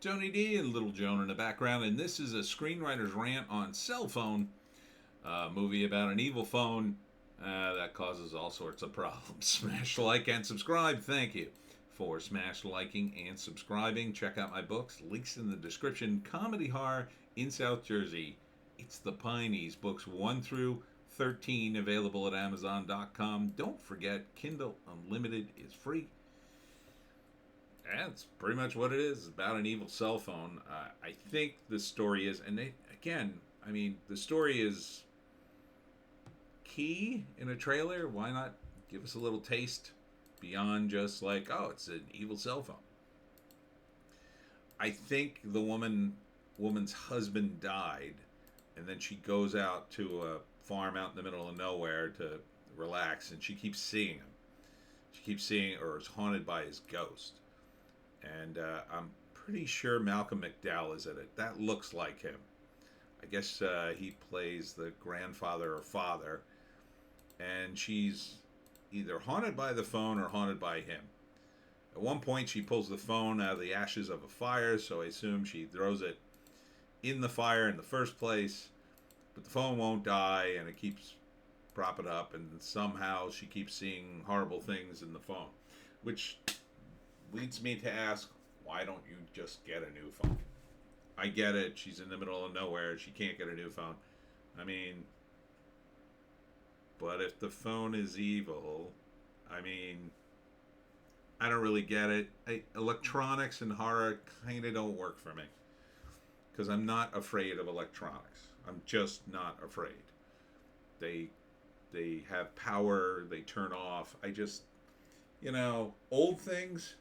Tony D and Little Joan in the background, and this is a screenwriter's rant on Cellphone, a movie about an evil phone that causes all sorts of problems. Smash like and subscribe. Thank you for smash liking and subscribing. Check out my books, links in the description. Comedy horror in South Jersey. It's the Pineys, books 1 through 13, available at Amazon.com. Don't forget, Kindle Unlimited is free. That's pretty much what it is. It's about an evil cell phone. I think the story is, and again, I mean, the story is key in a trailer. Why not give us a little taste beyond just like, oh, it's an evil cell phone? I think the woman's husband died, and then she goes out to a farm out in the middle of nowhere to relax, and she keeps seeing him. She keeps seeing, or is haunted by his ghost. And I'm pretty sure Malcolm McDowell is in it. That looks like him. I guess he plays the grandfather or father. And she's either haunted by the phone or haunted by him. At one point, she pulls the phone out of the ashes of a fire, so I assume she throws it in the fire in the first place. But the phone won't die, and it keeps propping up, and somehow she keeps seeing horrible things in the phone. Which leads me to ask, why don't you just get a new phone? I get it. She's in the middle of nowhere. She can't get a new phone. I mean, but if the phone is evil, I mean, I don't really get it. Electronics and horror kind of don't work for me. Because I'm not afraid of electronics. I'm just not afraid. They have power. They turn off. I just, old things,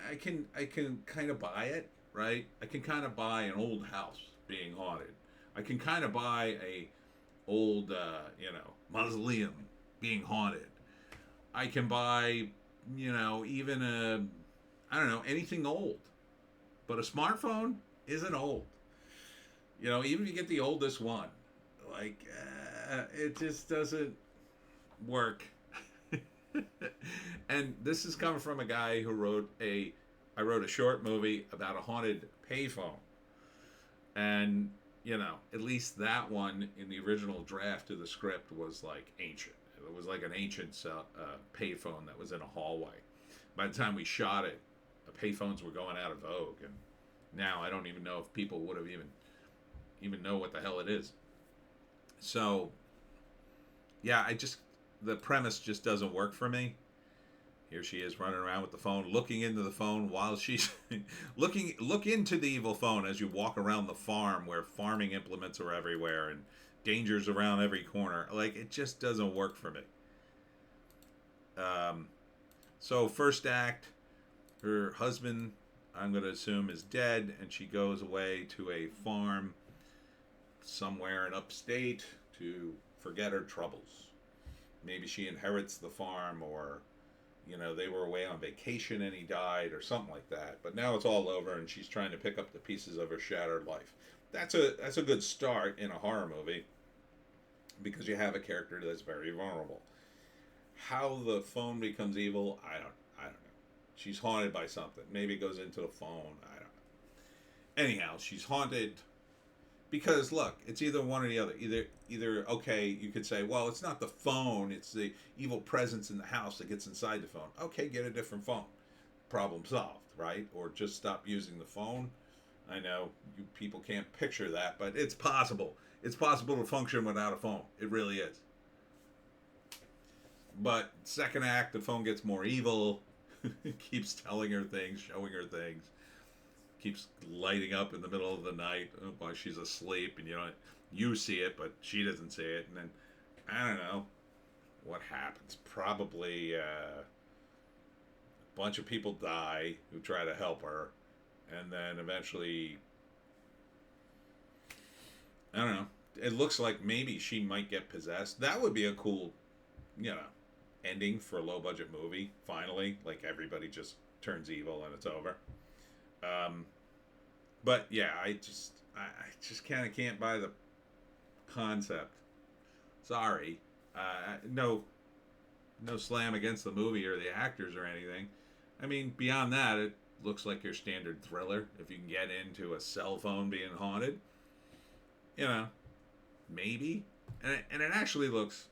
I can kind of buy it, right? I can kind of buy an old house being haunted. I can kind of buy a old mausoleum being haunted. I can buy even anything old. But a smartphone isn't old. Even if you get the oldest one, it just doesn't work. And this is coming from a guy who I wrote a short movie about a haunted payphone. And, at least that one in the original draft of the script was like ancient. It was like an ancient payphone that was in a hallway. By the time we shot it, the payphones were going out of vogue. And now I don't even know if people would have even know what the hell it is. So, yeah, the premise just doesn't work for me. Here she is running around with the phone, looking into the phone while she's look into the evil phone as you walk around the farm where farming implements are everywhere and dangers around every corner. It just doesn't work for me. So first act, her husband, I'm going to assume, is dead, and she goes away to a farm somewhere in upstate to forget her troubles. Maybe she inherits the farm, or they were away on vacation and he died, or something like that. But now it's all over, and she's trying to pick up the pieces of her shattered life. That's a good start in a horror movie, because you have a character that's very vulnerable. How the phone becomes evil, I don't know. She's haunted by something. Maybe it goes into the phone. I don't know. Anyhow, she's haunted. Because look, it's either one or the other. Either okay, you could say, well, it's not the phone, it's the evil presence in the house that gets inside the phone. Okay, get a different phone. Problem solved, right? Or just stop using the phone. I know you people can't picture that, but it's possible. It's possible to function without a phone. It really is. But second act, the phone gets more evil. Keeps telling her things, showing her things. Keeps lighting up in the middle of the night while she's asleep, and you see it, but she doesn't see it. And then I don't know what happens. Probably a bunch of people die who try to help her, and then eventually, I don't know. It looks like maybe she might get possessed. That would be a cool, ending for a low budget movie. Finally, everybody just turns evil and it's over. But yeah, I just kind of can't buy the concept. Sorry. No slam against the movie or the actors or anything. I mean, beyond that, looks like your standard thriller. If you can get into a cell phone being haunted, you know, maybe. And it actually looks,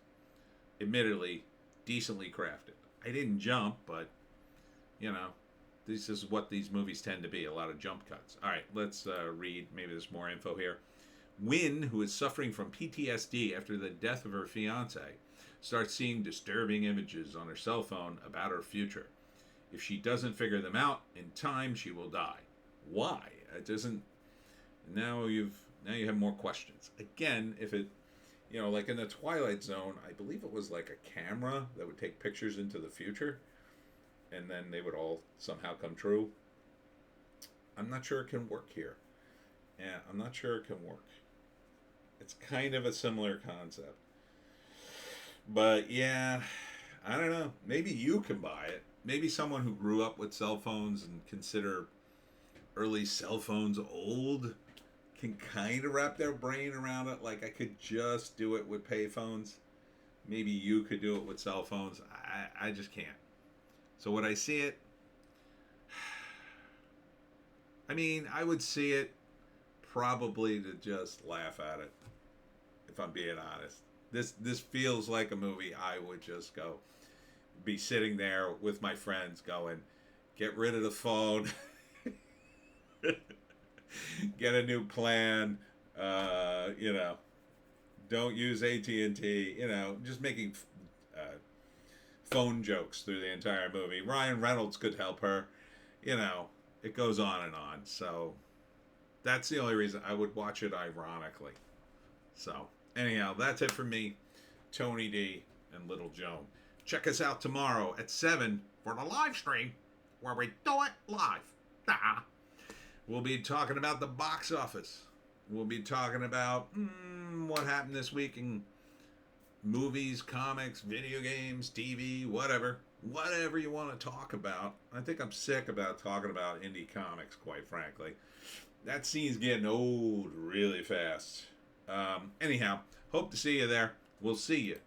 admittedly, decently crafted. I didn't jump, but, you know, this is what these movies tend to be, a lot of jump cuts. All right, let's read. Maybe there's more info here. Wynn, who is suffering from PTSD after the death of her fiance, starts seeing disturbing images on her cell phone about her future. If she doesn't figure them out in time, she will die. Why? It doesn't. Now you have more questions. Again, if it, you know, like in the Twilight Zone, I believe it was like a camera that would take pictures into the future, and then they would all somehow come true. I'm not sure it can work here. Yeah, I'm not sure it can work. It's kind of a similar concept. But yeah, I don't know. Maybe you can buy it. Maybe someone who grew up with cell phones and consider early cell phones old can kind of wrap their brain around it. Like, I could just do it with payphones. Maybe you could do it with cell phones. I just can't. So would I see it? I mean, I would see it probably to just laugh at it, if I'm being honest. This feels like a movie I would just go, be sitting there with my friends going, get rid of the phone, get a new plan, you know, don't use AT&T, you know, just making phone jokes through the entire movie. Ryan Reynolds could help her, you know, it goes on and on. So that's the only reason I would watch it ironically. So anyhow, that's it for me, Tony D and Little Joan. Check us out tomorrow at 7 for the live stream where we do it live. We'll be talking about the box office. We'll be talking about what happened this week in movies, comics, video games, TV, whatever. Whatever you want to talk about. I think I'm sick about talking about indie comics, quite frankly. That scene's getting old really fast. Anyhow, hope to see you there. We'll see you